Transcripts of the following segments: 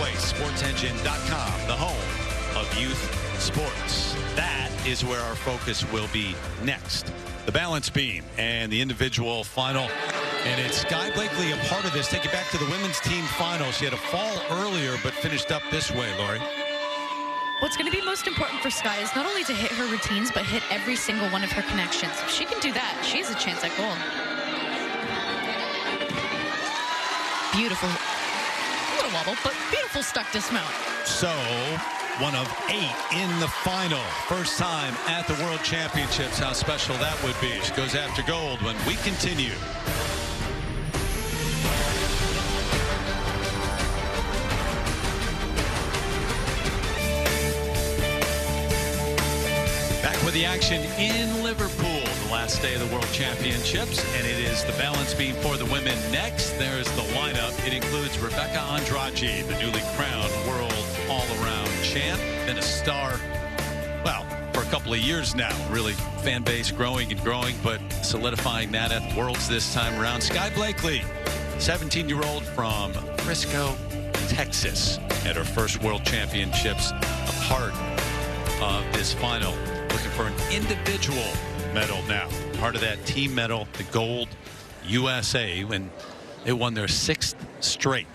voice, sportsengine.com, the home of youth sports. That is where our focus will be next. The balance beam and the individual final. And it's Sky Blakely a part of this. Take it back to the women's team final. She had a fall earlier, but finished up this way, Lori. What's going to be most important for Sky is not only to hit her routines, but hit every single one of her connections. If she can do that, she has a chance at gold. Beautiful. A little wobble, but beautiful stuck dismount. So, one of 8 in the final. First time at the World Championships. How special that would be. She goes after gold when we continue. With the action in Liverpool, the last day of the World Championships, and it is the balance beam for the women next. There's the lineup. It includes Rebecca Andrade, the newly crowned world all-around champ, been a star, well, for a couple of years now. Really, fan base growing and growing, but solidifying that at the Worlds this time around. Sky Blakely, 17-year-old from Frisco, Texas, at her first World Championships, a part of this final. Looking for an individual medal now. Part of that team medal, the gold USA, when they won their 6th straight.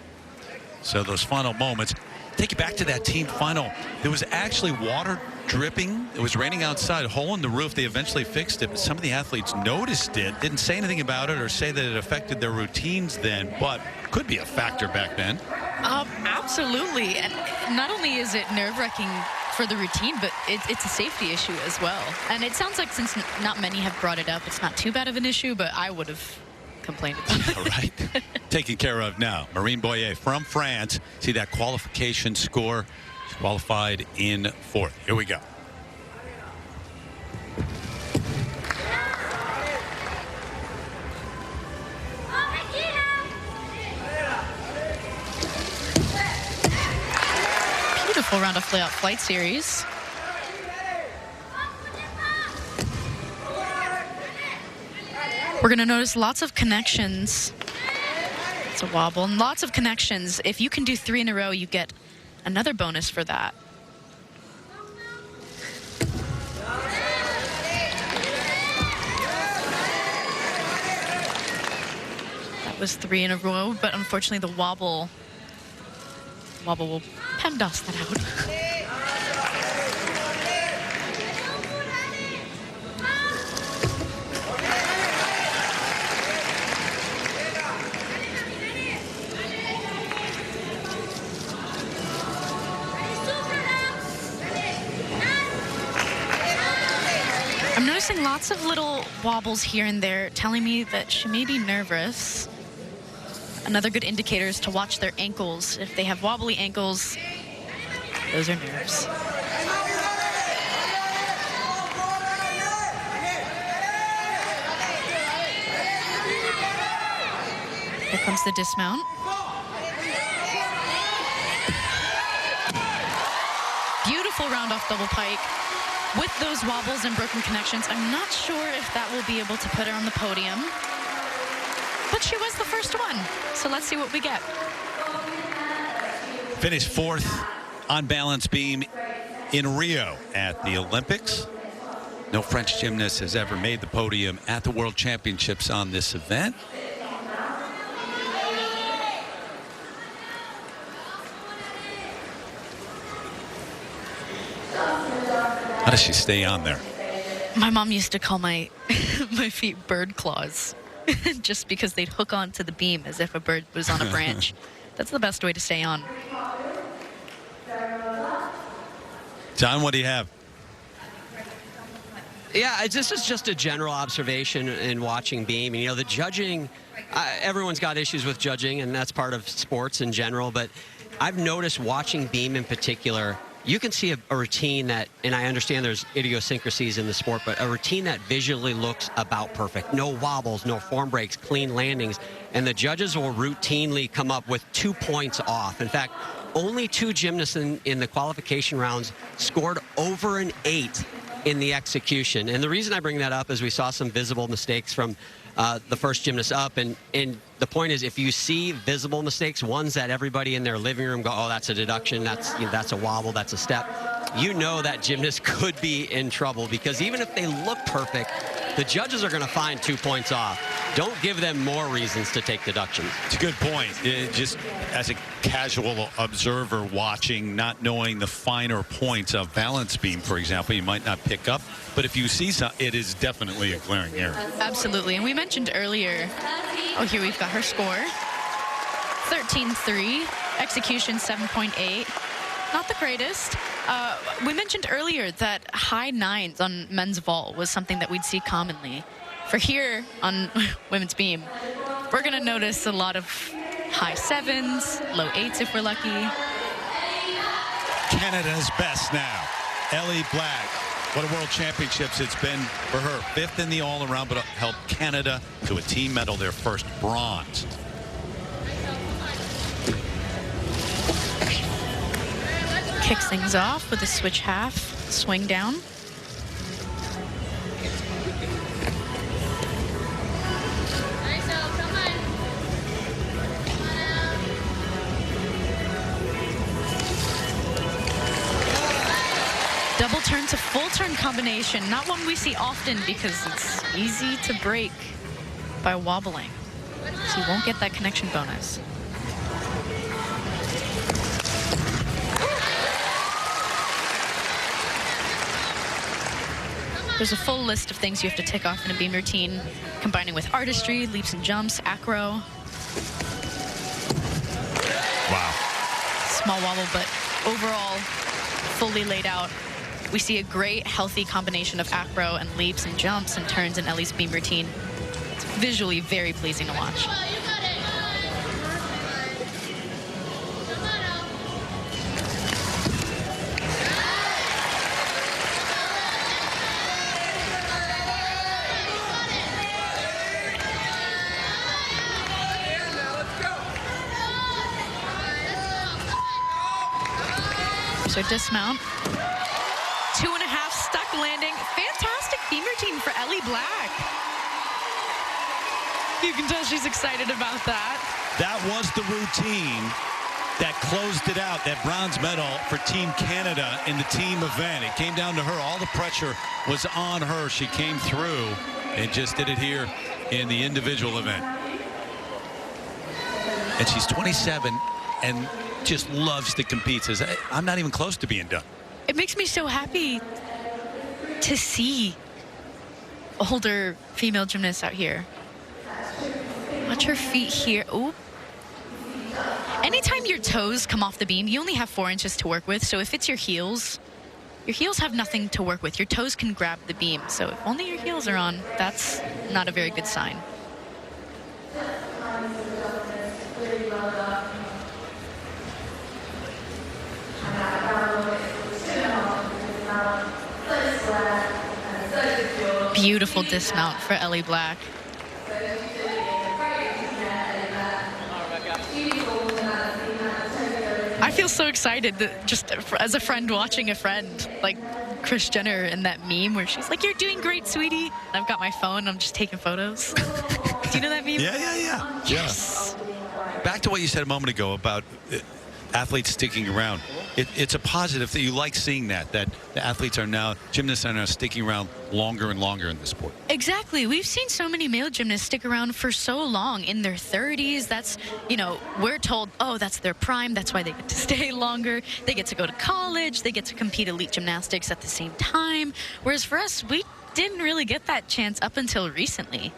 So those final moments. Take you back to that team final. There was actually water dripping. It was raining outside, a hole in the roof. They eventually fixed it, but some of the athletes noticed it, didn't say anything about it or say that it affected their routines then, but could be a factor back then. Absolutely. And not only is it nerve-wracking for the routine, but it's a safety issue as well. And it sounds like since not many have brought it up, it's not too bad of an issue, but I would have complained about it. All right. Taken care of now. Marine Boyer from France. See that qualification score. She qualified in 4th. Here we go. Beautiful round of layout flight series. We're going to notice lots of connections. It's a wobble and lots of connections. If you can do 3 in a row, you get another bonus for that. That was 3 in a row, but unfortunately the wobble will PEMDAS that out. I'm noticing lots of little wobbles here and there, telling me that she may be nervous. Another good indicator is to watch their ankles. If they have wobbly ankles, those are nerves. Here comes the dismount. Beautiful round off double pike. With those wobbles and broken connections, I'm not sure if that will be able to put her on the podium. But she was the first one, so let's see what we get. Finished 4th on balance beam in Rio at the Olympics. No French gymnast has ever made the podium at the World Championships on this event. How does she stay on there? My mom used to call my my feet bird claws. Just because they'd hook onto the beam as if a bird was on a branch. That's the best way to stay on. John, what do you have? Yeah, this is just a general observation in watching beam. You know, the judging, everyone's got issues with judging, and that's part of sports in general. But I've noticed watching beam in particular, you can see a routine that, and I understand there's idiosyncrasies in the sport, but a routine that visually looks about perfect. No wobbles, no form breaks, clean landings. And the judges will routinely come up with 2 points off. In fact, only 2 gymnasts in the qualification rounds scored over an 8 in the execution. And the reason I bring that up is we saw some visible mistakes from the first gymnast up, and The point is, if you see visible mistakes, ones that everybody in their living room go, oh, that's a deduction, that's a wobble, that's a step, you know that gymnast could be in trouble, because even if they look perfect, the judges are going to find 2 points off. Don't give them more reasons to take deductions. It's a good point. Just as a casual observer watching, not knowing the finer points of balance beam, for example, you might not pick up. But if you see some, it is definitely a glaring error. Absolutely. And we mentioned earlier, oh, here we've got her score. 13-3, execution 7.8. Not the greatest. We mentioned earlier that high 9s on men's vault was something that we'd see commonly. For here on women's beam, we're going to notice a lot of high 7s, low 8s if we're lucky. Canada's best now, Ellie Black. What a world championships it's been for her. 5th in the all-around, but helped Canada to a team medal, their first bronze. Kicks things off with a switch half, swing down. Double turn to full turn combination, not one we see often because it's easy to break by wobbling. So you won't get that connection bonus. There's a full list of things you have to tick off in a beam routine, combining with artistry, leaps and jumps, acro. Wow. Small wobble, but overall, fully laid out. We see a great, healthy combination of acro and leaps and jumps and turns in Ellie's beam routine. It's visually very pleasing to watch. So dismount. 2.5 stuck landing. Fantastic beam routine for Ellie Black. You can tell she's excited about that. That was the routine that closed it out, that bronze medal for Team Canada in the team event. It came down to her. All the pressure was on her. She came through and just did it here in the individual event. And she's 27 and just loves to compete. Says, I'm not even close to being done. It makes me so happy to see older female gymnasts out here. Watch her feet here. Ooh. Anytime your toes come off the beam, you only have 4 inches to work with. So if it's your heels have nothing to work with. Your toes can grab the beam. So if only your heels are on, that's not a very good sign. Beautiful dismount for Ellie Black. I feel so excited that just as a friend watching a friend, like Kris Jenner in that meme where she's like, "You're doing great, sweetie." And I've got my phone, I'm just taking photos. Do you know that meme? Yeah. Yes. Back to what you said a moment ago about athletes sticking around. It's a positive that you like seeing that the athletes are now, gymnasts are now sticking around longer and longer in the sport. Exactly. We've seen so many male gymnasts stick around for so long in their 30s. That's, we're told, oh, that's their prime. That's why they get to stay longer. They get to go to college. They get to compete elite gymnastics at the same time. Whereas for us, we didn't really get that chance up until recently.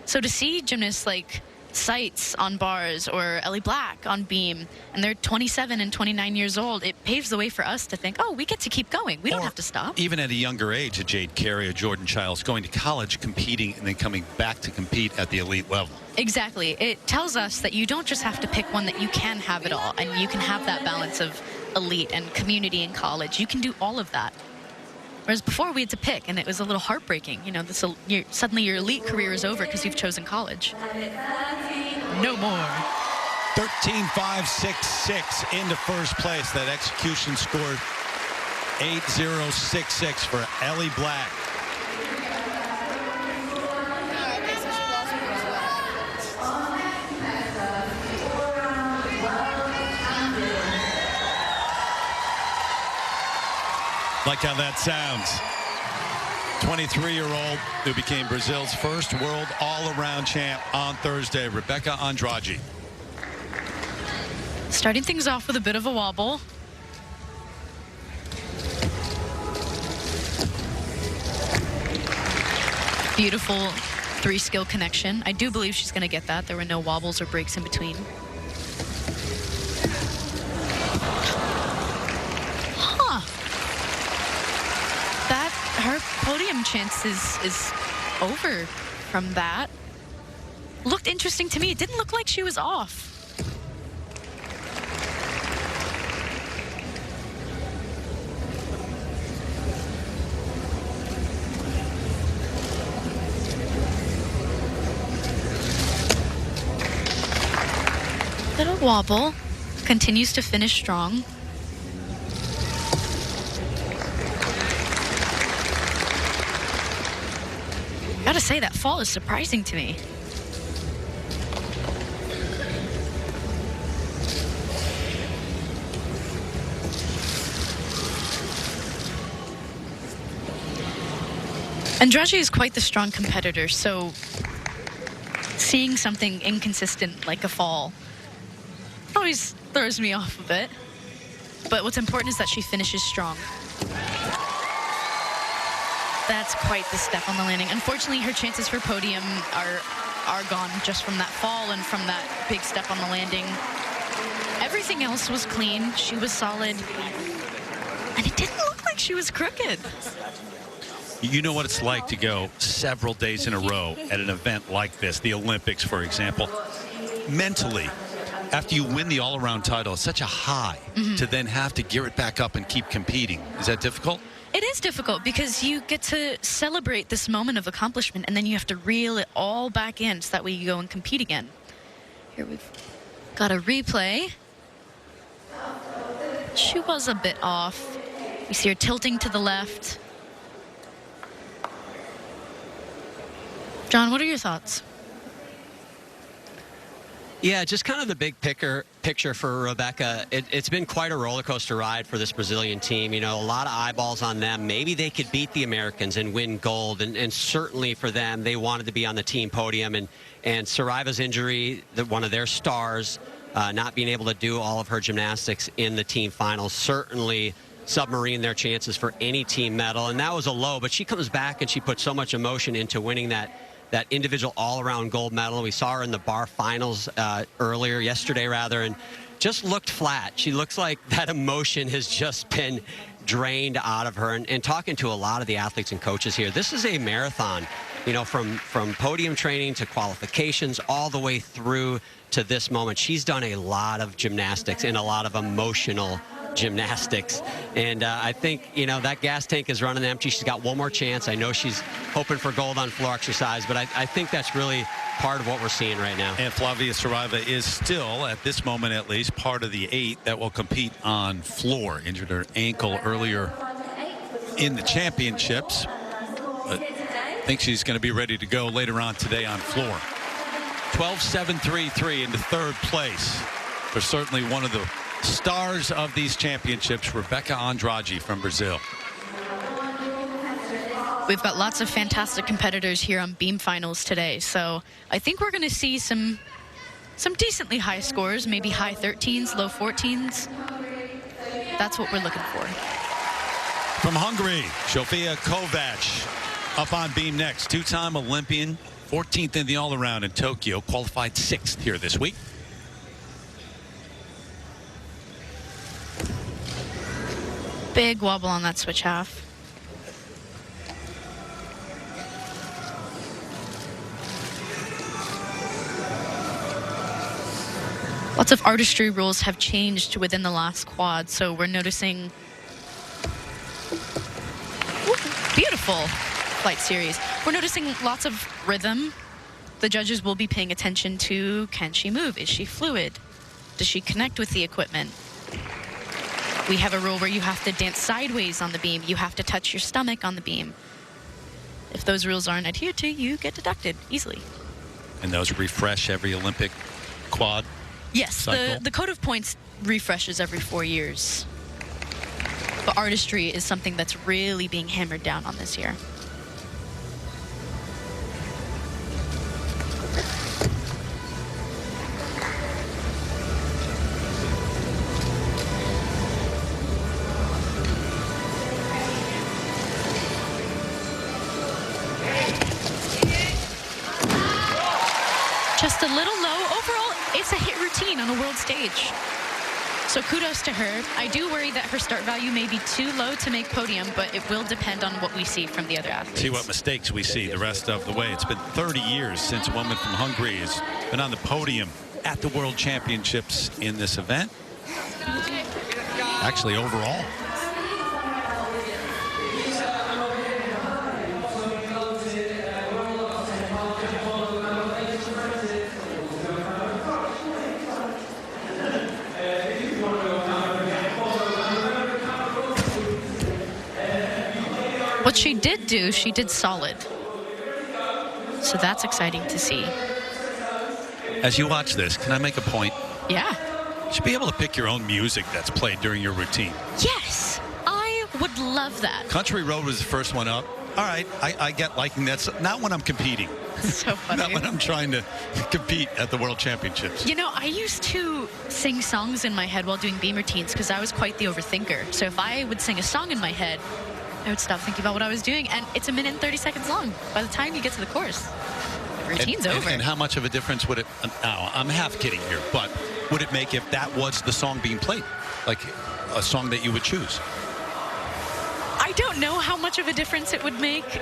So to see gymnasts like Sights on bars or Ellie Black on beam, and they're 27 and 29 years old, it paves the way for us to think, oh, we get to keep going. We don't have to stop. Even at a younger age, a Jade Carey, a Jordan Childs, going to college, competing, and then coming back to compete at the elite level. Exactly. It tells us that you don't just have to pick one, that you can have it all, and you can have that balance of elite and community in college. You can do all of that. Whereas before we had to pick, and it was a little heartbreaking. Suddenly your elite career is over because you've chosen college. No more. 13.566 into first place. That execution score 8.066 for Ellie Black. Like how that sounds. 23-year-old who became Brazil's first world all-around champ on Thursday, Rebecca Andrade. Starting things off with a bit of a wobble. Beautiful three-skill connection. I do believe she's going to get that. There were no wobbles or breaks in between. Huh. That, her podium chance is over from that. Looked interesting to me. It didn't look like she was off. Little wobble, continues to finish strong. Gotta say, that fall is surprising to me. Andrade is quite the strong competitor, so seeing something inconsistent like a fall always throws me off a bit. But what's important is that she finishes strong. That's quite the step on the landing. Unfortunately, her chances for podium are gone just from that fall and from that big step on the landing. Everything else was clean. She was solid. And it didn't look like she was crooked. You know what it's like to go several days in a row at an event like this, the Olympics, for example. Mentally, after you win the all-around title, it's such a high to then have to gear it back up and keep competing. Is that difficult? It is difficult because you get to celebrate this moment of accomplishment and then you have to reel it all back in so that way you go and compete again. Here we've got a replay. She was a bit off. You see her tilting to the left. John, what are your thoughts? Yeah, just kind of the big picture for Rebecca. It's been quite a roller coaster ride for this Brazilian team. You know, a lot of eyeballs on them. Maybe they could beat the Americans and win gold. And certainly for them, they wanted to be on the team podium. And Saraiva's injury, one of their stars, not being able to do all of her gymnastics in the team finals, certainly submarine their chances for any team medal. And that was a low, but she comes back and she put so much emotion into winning that individual all-around gold medal. We saw her in the bar finals yesterday, and just looked flat. She looks like that emotion has just been drained out of her. And talking to a lot of the athletes and coaches here, this is a marathon, you know, from podium training to qualifications all the way through to this moment. She's done a lot of gymnastics and a lot of emotional gymnastics, and I think, you know, that gas tank is running empty. She's got one more chance. I know she's hoping for gold on floor exercise, but I think that's really part of what we're seeing right now. And Flavia Saraiva is still, at this moment at least, part of the 8 that will compete on floor. Injured her ankle earlier in the championships, but I think she's going to be ready to go later on today on floor. 12-7-3-3 into third place. They're certainly one of the stars of these championships, Rebecca Andrade from Brazil. We've got lots of fantastic competitors here on beam finals today, so I think we're going to see some decently high scores, maybe high 13s, low 14s. That's what we're looking for. From Hungary, Sofia Kovac up on beam next. Two-time Olympian, 14th in the all-around in Tokyo, qualified 6th here this week. Big wobble on that switch half. Lots of artistry rules have changed within the last quad, so we're noticing beautiful flight series. We're noticing lots of rhythm. The judges will be paying attention to, can she move? Is she fluid? Does she connect with the equipment? We have a rule where you have to dance sideways on the beam. You have to touch your stomach on the beam. If those rules aren't adhered to, you get deducted easily. And those refresh every Olympic quad? Yes, cycle? the code of points refreshes every 4 years. But artistry is something that's really being hammered down on this year. Just a little low. Overall, it's a hit routine on a world stage. So kudos to her. I do worry that her start value may be too low to make podium, but it will depend on what we see from the other athletes. See what mistakes we see the rest of the way. It's been 30 years since a woman from Hungary has been on the podium at the World Championships in this event. Actually, overall. What she did do, she did solid. So that's exciting to see. As you watch this, can I make a point? Yeah. You should be able to pick your own music that's played during your routine. Yes, I would love that. Country Road was the first one up. All right, I get liking that. Not when I'm competing. So funny. Not when I'm trying to compete at the World Championships. You know, I used to sing songs in my head while doing beam routines because I was quite the overthinker. So if I would sing a song in my head, I would stop thinking about what I was doing, and it's 1 minute and 30 seconds long. By the time you get to the course, the routine's over. And how much of a difference would it, now I'm half kidding here, but would it make if that was the song being played? Like a song that you would choose? I don't know how much of a difference it would make.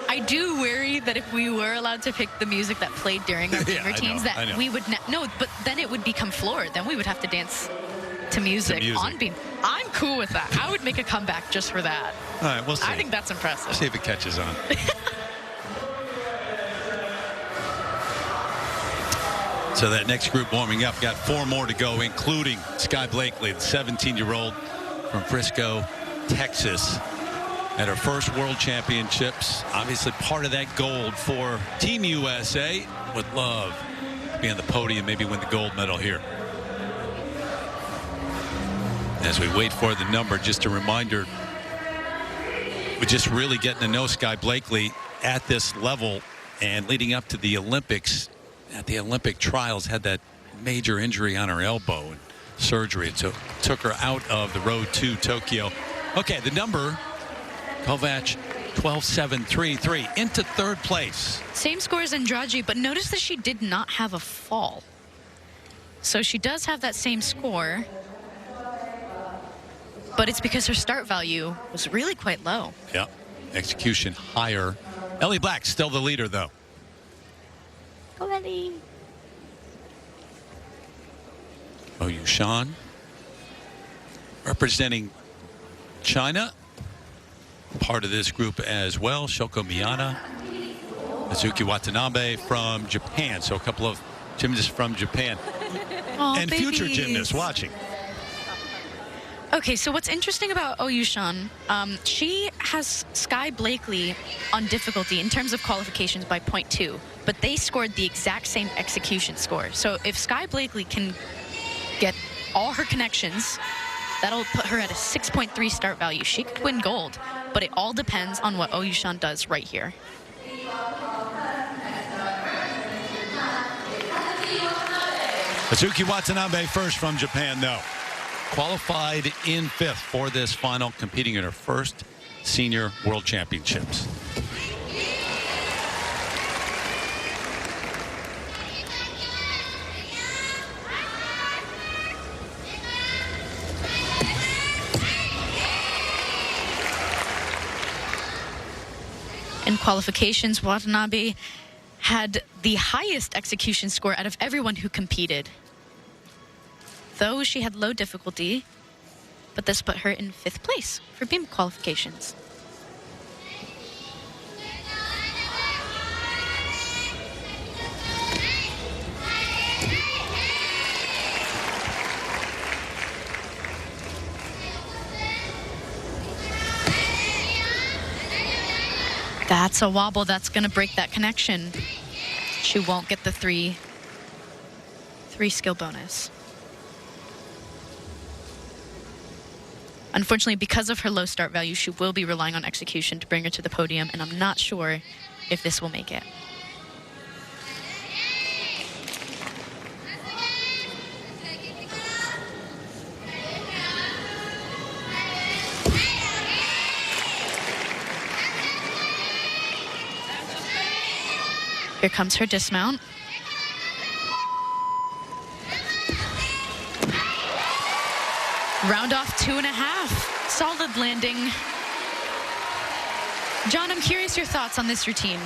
I do worry that if we were allowed to pick the music that played during our beam routines, that we would, no, but then it would become floored. Then we would have to dance to music on beam. I'm cool with that. I would make a comeback just for that. All right, we'll see. I think that's impressive. See if it catches on. So that next group warming up, got 4 more to go, including Sky Blakely, the 17-year-old from Frisco, Texas, at her first World Championships. Obviously part of that gold for Team USA. Would love to be on the podium, maybe win the gold medal here. As we wait for the number, just a reminder, we're just really getting to know Sky Blakely at this level, and leading up to the Olympics, at the Olympic trials, had that major injury on her elbow and surgery. It took her out of the road to Tokyo. Okay, the number, Kovac, 12.733, into third place. Same score as Andrade, but notice that she did not have a fall. So she does have that same score, but it's because her start value was really quite low. Yeah, execution higher. Ellie Black still the leader, though. Go Ellie. Oh, Yushan representing China. Part of this group as well. Shoko Miyata. Azuki Watanabe from Japan. So a couple of gymnasts from Japan. Aw, and babies. future gymnasts watching. Okay, so what's interesting about Oyushan, she has Sky Blakely on difficulty in terms of qualifications by 0.2, but they scored the exact same execution score. So if Sky Blakely can get all her connections, that'll put her at a 6.3 start value. She could win gold, but it all depends on what Oyushan does right here. Azuki Watanabe first from Japan, though. Qualified in 5th for this final, competing in her first senior world championships. In qualifications, Watanabe had the highest execution score out of everyone who competed. Though she had low difficulty, but this put her in 5th place for beam qualifications. That's a wobble that's going to break that connection. She won't get the three skill bonus. Unfortunately, because of her low start value, she will be relying on execution to bring her to the podium, and I'm not sure if this will make it. Here comes her dismount. Round off 2.5. Solid landing. John, I'm curious your thoughts on this routine.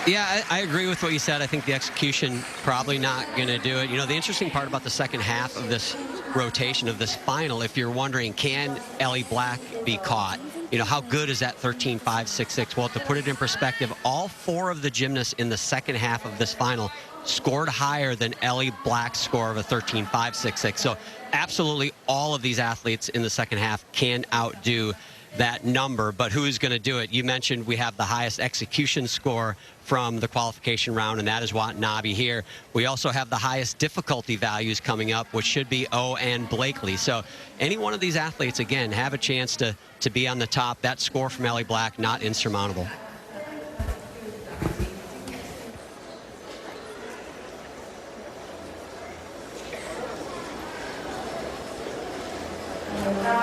Yeah, I agree with what you said. I think the execution probably not going to do it. You know, the interesting part about the second half of this rotation of this final, if you're wondering, can Ellie Black be caught? You know, how good is that 13.566? Well, to put it in perspective, all 4 of the gymnasts in the second half of this final scored higher than Ellie Black's score of a 13.566. So absolutely all of these athletes in the second half can outdo that number, but who is going to do it? You mentioned we have the highest execution score from the qualification round, and that is Watanabe here. We also have the highest difficulty values coming up, which should be O and Blakely. So any one of these athletes, again, have a chance to be on the top. That score from Ellie Black, not insurmountable.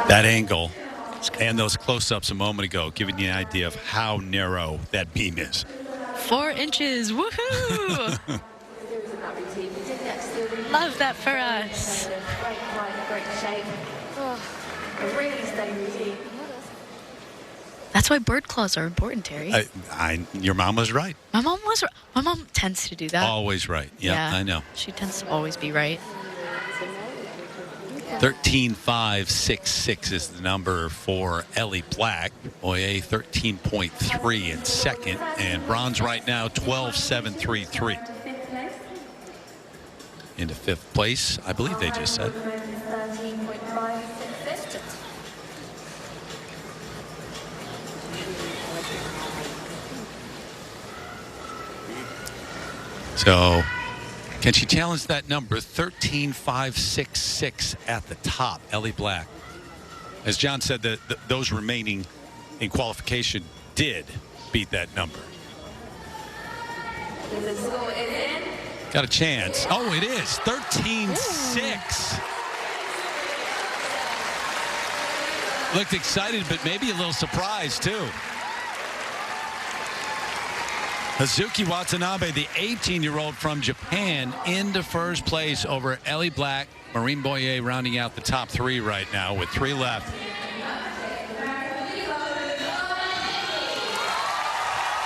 That angle and those close-ups a moment ago, giving you an idea of how narrow that beam is. 4 inches, woohoo! Love that for us. That's why bird claws are important, Terry. Your mom was right. My mom tends to do that. Always right. Yeah, I know. She tends to always be right. 13.566 is the number for Ellie Black. Boyer 13.3 in second, and bronze right now 12.733. Into 5th place, I believe they just said. So, can she challenge that number? 13.566 at the top, Ellie Black. As John said, those remaining in qualification did beat that number. Got a chance. Oh, it is. 13.6. Looked excited, but maybe a little surprised, too. Hazuki Watanabe, the 18-year-old from Japan, into first place over Ellie Black. Marine Boyer rounding out the top 3 right now with 3 left.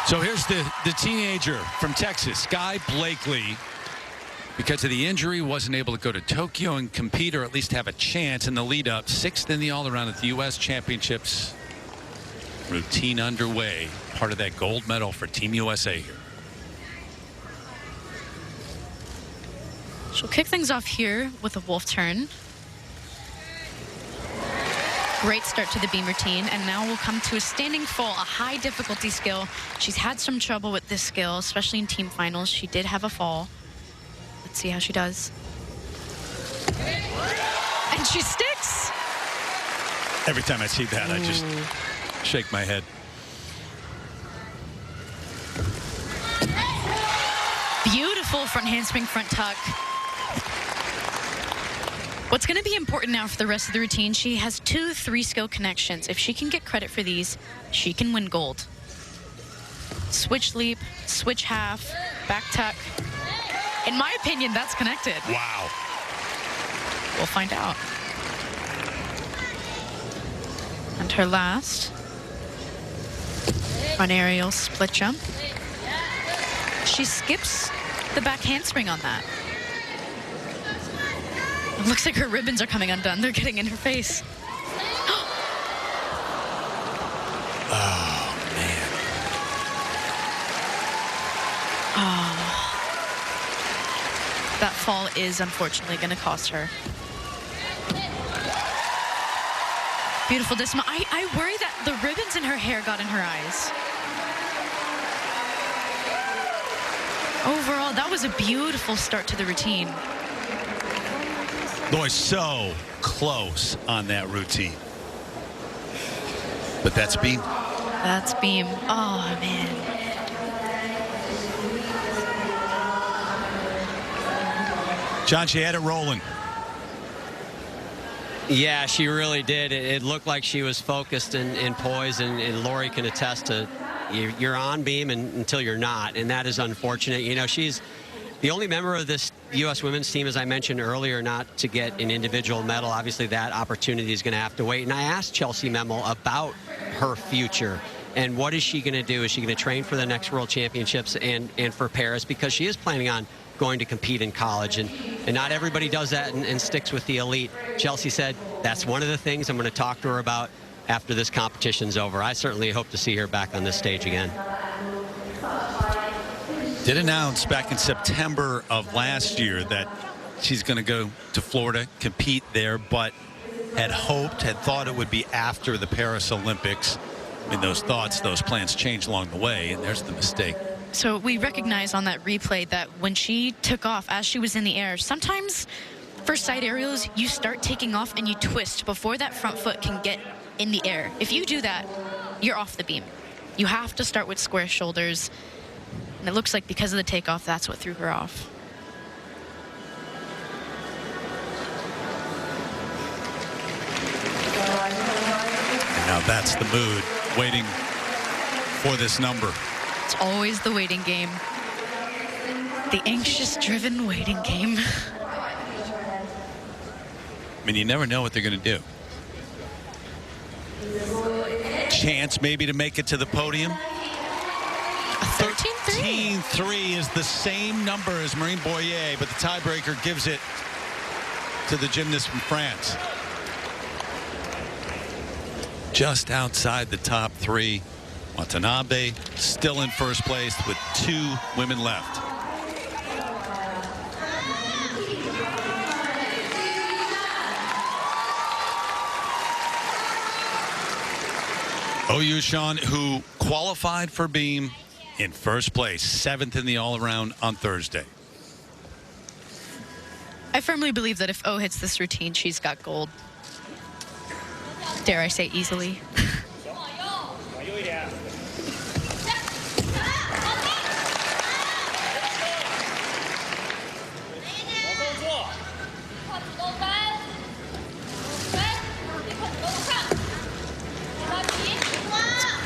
So here's the teenager from Texas, Sky Blakely. Because of the injury, wasn't able to go to Tokyo and compete, or at least have a chance in the lead-up. 6th in the all-around at the U.S. Championships. Routine underway. Part of that gold medal for Team USA here. She'll kick things off here with a wolf turn. Great start to the beam routine, and now we'll come to a standing full, a high difficulty skill. She's had some trouble with this skill, especially in team finals. She did have a fall. Let's see how she does. And she sticks. Every time I see that, I just shake my head. Beautiful front handspring, front tuck. What's going to be important now for the rest of the routine, she has 2 3-skill connections. If she can get credit for these, she can win gold. Switch leap, switch half, back tuck. In my opinion, that's connected. Wow. We'll find out. And her last. Front aerial split jump. She skips the back handspring on that. It looks like her ribbons are coming undone. They're getting in her face. Oh, man. Oh. That fall is unfortunately going to cost her. Beautiful dismount. I worry that the ribbons in her hair got in her eyes. Overall, that was a beautiful start to the routine. Boy, so close on that routine. But that's beam. That's beam. Oh, man. John, she had it rolling. Yeah, she really did. It looked like she was focused and poised, and Lori can attest to you're on beam until you're not, and that is unfortunate. You know, she's the only member of this U.S. women's team, as I mentioned earlier, not to get an individual medal. Obviously, that opportunity is going to have to wait. And I asked Chelsea Memel about her future and what is she going to do? Is she going to train for the next World Championships and for Paris? Because she is planning on going to compete in college, and not everybody does that and sticks with the elite. Chelsea said that's one of the things I'm going to talk to her about after this competition's over. I certainly hope to see her back on this stage again. Did announce back in September of last year that she's going to go to Florida, compete there, but had thought it would be after the Paris Olympics. I mean, those plans changed along the way, and there's the mistake. So we recognize on that replay that when she took off as she was in the air, sometimes for side aerials, you start taking off and you twist before that front foot can get in the air. If you do that, you're off the beam. You have to start with square shoulders. And it looks like because of the takeoff, that's what threw her off. Now that's the mood, waiting for this number. It's always the waiting game. The anxious-driven waiting game. I mean, you never know what they're going to do. Chance maybe to make it to the podium. 13-3 is the same number as Marine Boyer, but the tiebreaker gives it to the gymnast from France. Just outside the top three. Watanabe still in first place with 2 women left. Oyushan, who qualified for beam in first place, 7th in the all-around on Thursday. I firmly believe that if O hits this routine, she's got gold. Dare I say easily.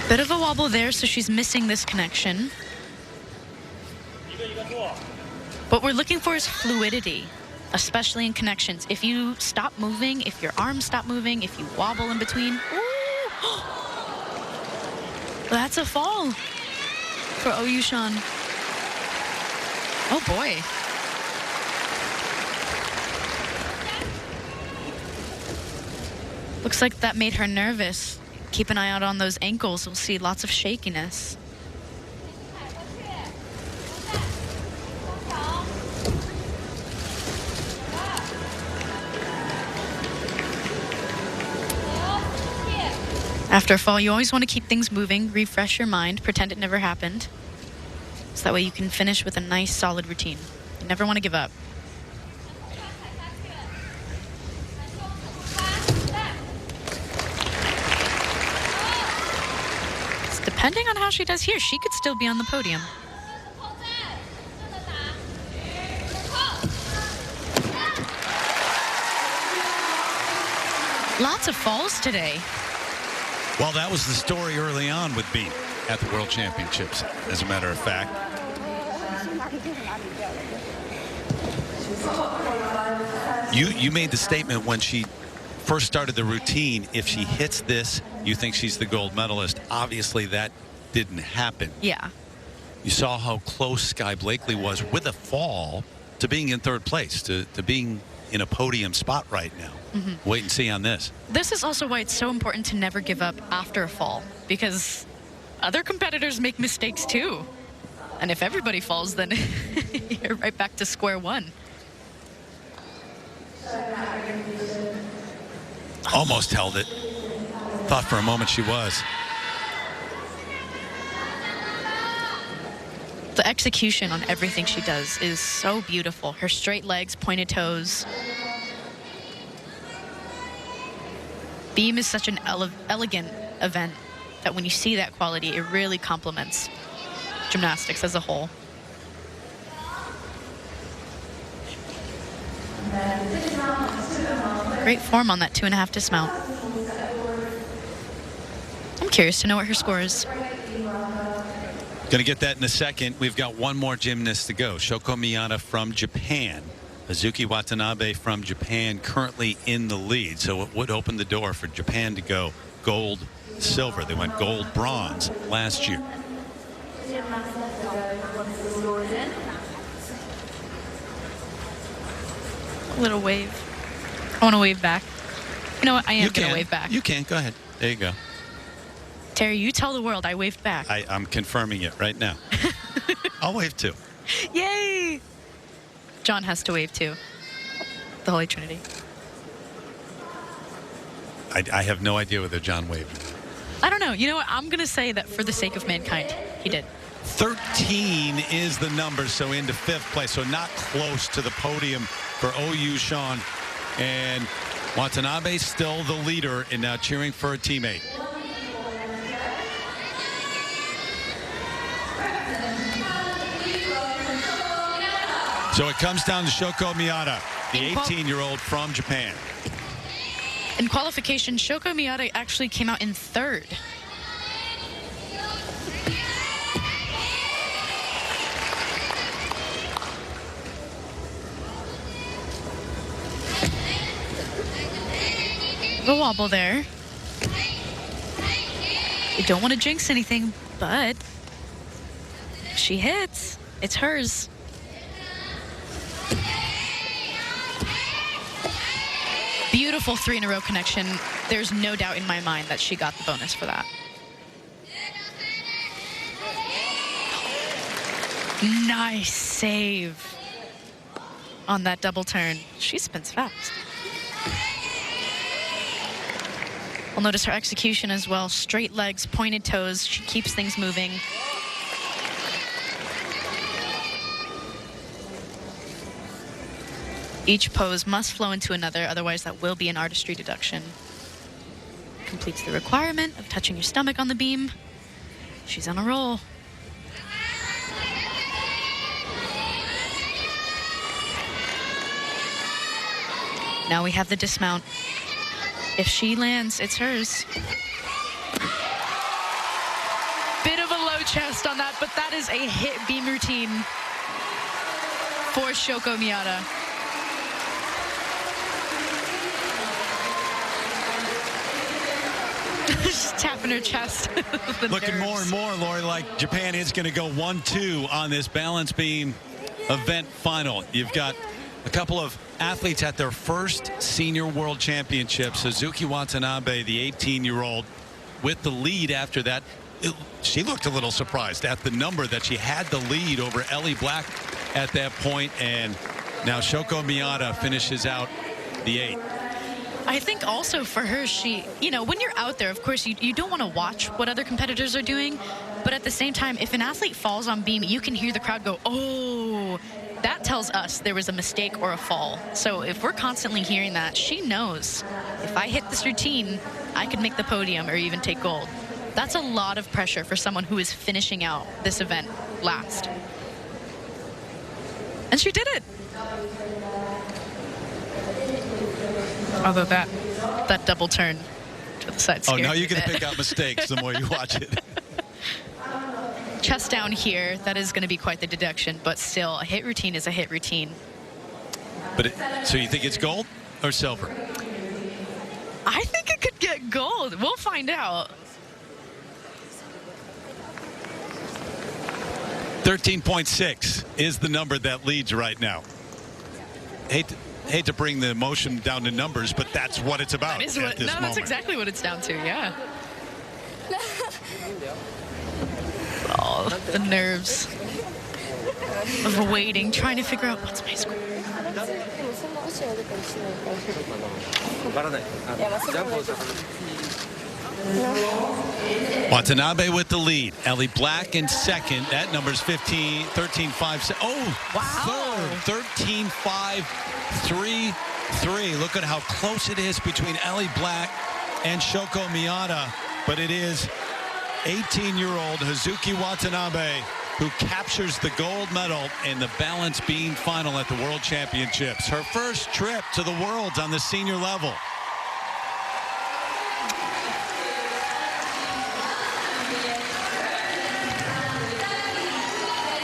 Bit of a wobble there, so she's missing this connection. What we're looking for is fluidity, especially in connections. If you stop moving, if your arms stop moving, if you wobble in between, ooh, that's a fall for Oyushan. Oh boy. Looks like that made her nervous. Keep an eye out on those ankles. We'll see lots of shakiness. After a fall, you always want to keep things moving, refresh your mind, pretend it never happened. So that way you can finish with a nice, solid routine. You never want to give up. Depending on how she does here, she could still be on the podium. Lots of falls today. Well, that was the story early on with beam at the World Championships, as a matter of fact. You made the statement when she first started the routine, if she hits this, you think she's the gold medalist. Obviously, that didn't happen. Yeah. You saw how close Sky Blakely was with a fall to being in third place, to being in a podium spot right now. Mm-hmm. Wait and see on this. This is also why it's so important to never give up after a fall, because other competitors make mistakes too. And if everybody falls, then you're right back to square one. Almost held it. Thought for a moment she was. The execution on everything she does is so beautiful. Her straight legs, pointed toes. Beam is such an elegant event that when you see that quality, it really complements gymnastics as a whole. Great form on that 2.5 dismount. I'm curious to know what her score is. Going to get that in a second. We've got one more gymnast to go. Shoko Miyata from Japan. Hazuki Watanabe from Japan currently in the lead. So it would open the door for Japan to go gold, silver. They went gold, bronze last year. A little wave. I want to wave back. You know what? I am going to wave back. You can. Go ahead. There you go. Terry, you tell the world I waved back. I'm confirming it right now. I'll wave too. Yay! John has to wave too. The Holy Trinity. I have no idea whether John waved. I don't know. You know what? I'm going to say that for the sake of mankind, he did. 13 is the number, so into 5th place. So not close to the podium for OU Sean. And Watanabe still the leader and now cheering for a teammate. So it comes down to Shoko Miyata, the 18-year-old from Japan. In qualification, Shoko Miyata actually came out in 3rd. The wobble there. You don't want to jinx anything, but she hits. It's hers. Beautiful 3-in-a-row connection. There's no doubt in my mind that she got the bonus for that. Nice save on that double turn. She spins fast. We'll notice her execution as well. Straight legs, pointed toes. She keeps things moving. Each pose must flow into another, otherwise that will be an artistry deduction. Completes the requirement of touching your stomach on the beam. She's on a roll. Now we have the dismount. If she lands, it's hers. Bit of a low chest on that, but that is a hit beam routine for Shoko Miyata. Just tapping her chest. Looking more and more, Lori, like Japan is going to go 1-2 on this balance beam event final. You've got a couple of athletes at their first senior world championships. Hazuki Watanabe, the 18-year-old, with the lead after that. She looked a little surprised at the number that she had the lead over Ellie Black at that point, and now Shoko Miyata finishes out the 8. I think also for her, when you're out there, of course, you don't want to watch what other competitors are doing. But at the same time, if an athlete falls on beam, you can hear the crowd go, oh, that tells us there was a mistake or a fall. So if we're constantly hearing that, she knows if I hit this routine, I could make the podium or even take gold. That's a lot of pressure for someone who is finishing out this event last. And she did it. Although that double turn to the side scared now me you're going a to bit. pick out mistakes the more you watch it. Chest down here, that is going to be quite the deduction, but still, a hit routine is a hit routine. But so you think it's gold or silver? I think it could get gold. We'll find out. 13.6 is the number that leads right now. Hate to bring the emotion down to numbers, but that's what it's about at this moment. That's exactly what it's down to, yeah. Oh, the nerves of waiting, trying to figure out what's my score. Watanabe with the lead. Ellie Black in second. That number's 13.5. Oh, wow. Third. 13.5. 3-3. Look at how close it is between Ellie Black and Shoko Miyata, but it is 18-year-old Hazuki Watanabe who captures the gold medal in the balance beam final at the World Championships. Her first trip to the Worlds on the senior level.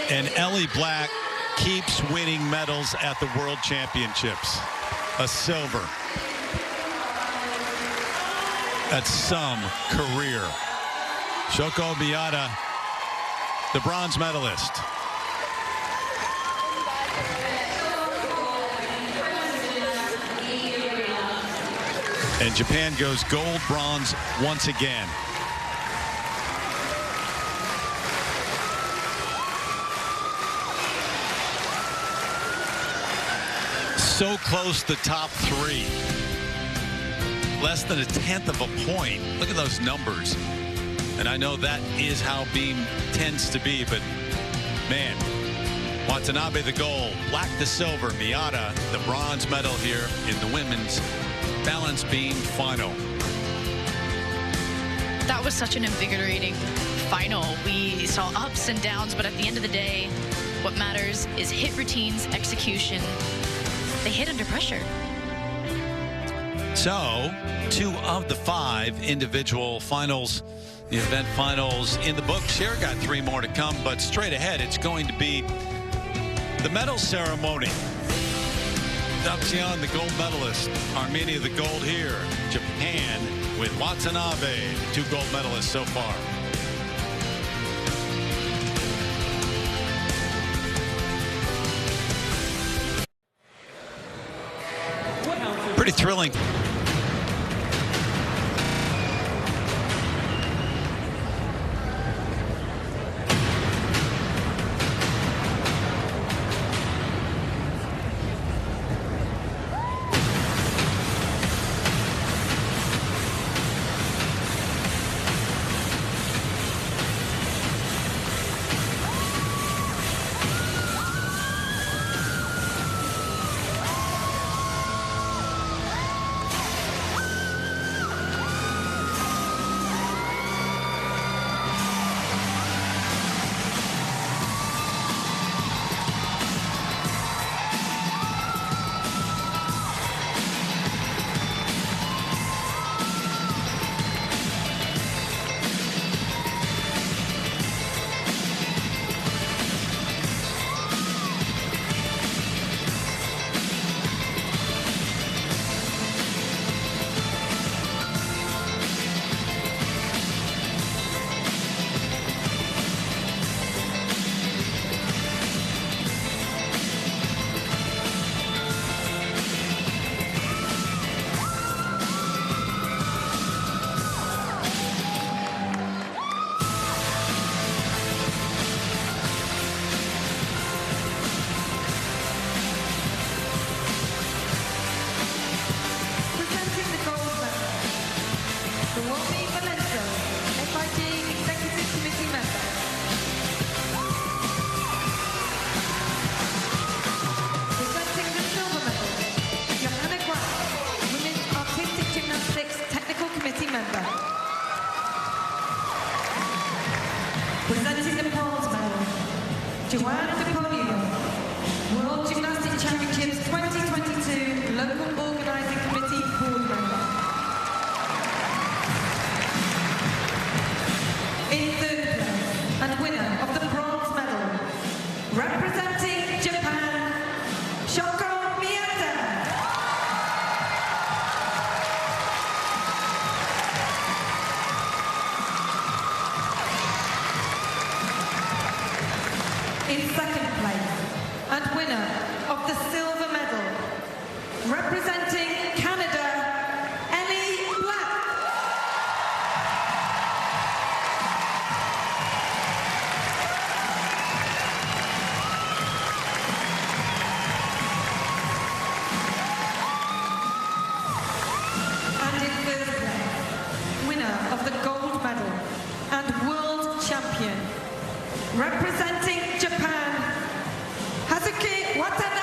And Ellie Black keeps winning medals at the World Championships. A silver. That's some career. Shoko Miyata, the bronze medalist. And Japan goes gold, bronze once again. So close to top three. Less than a tenth of a point. Look at those numbers. And I know that is how beam tends to be, but man, Watanabe the gold, Black the silver, Miyata the bronze medal here in the women's balance beam final. That was such an invigorating final. We saw ups and downs, but at the end of the day, what matters is hit routines, execution. They hit under pressure. So, 2 of the 5 individual finals, the event finals in the books. Here got 3 more to come, but straight ahead, it's going to be the medal ceremony. Daxian, the gold medalist. Armenia, the gold here. Japan with Watanabe, 2 gold medalists so far. Pretty thrilling. Presenting the bronze medal, World Gymnastics Championships 2022 Local Organising Committee Board Member. In third place and winner of the bronze medal, representing Japan, Shoko Miyata. In second place and winner of the silver medal, representing Canada, Ellie Black. And in third place, winner of the gold medal and world champion, representing Japan, Hazuki Watanabe.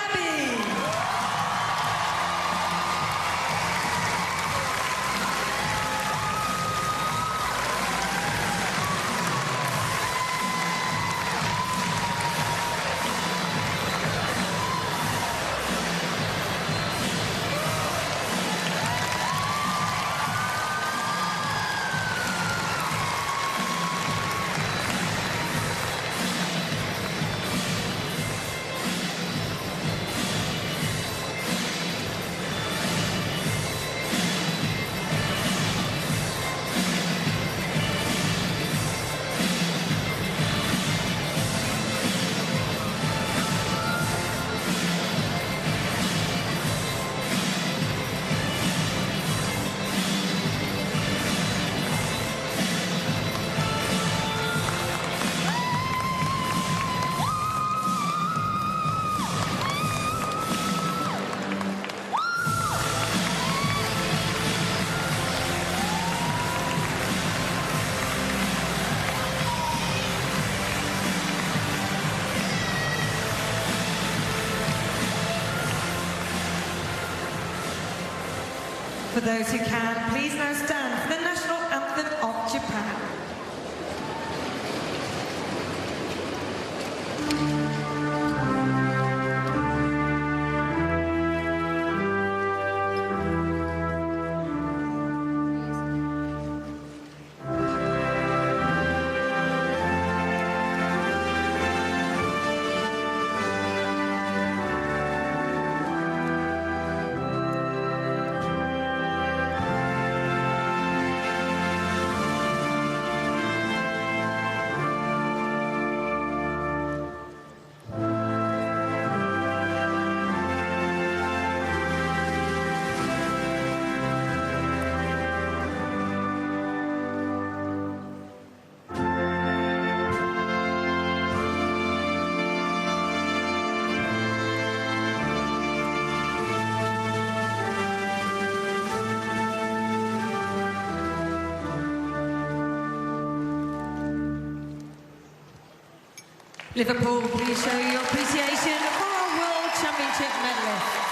For those who can, please now stand for the national anthem of Japan. Liverpool, please show your appreciation for our World Championship medalists.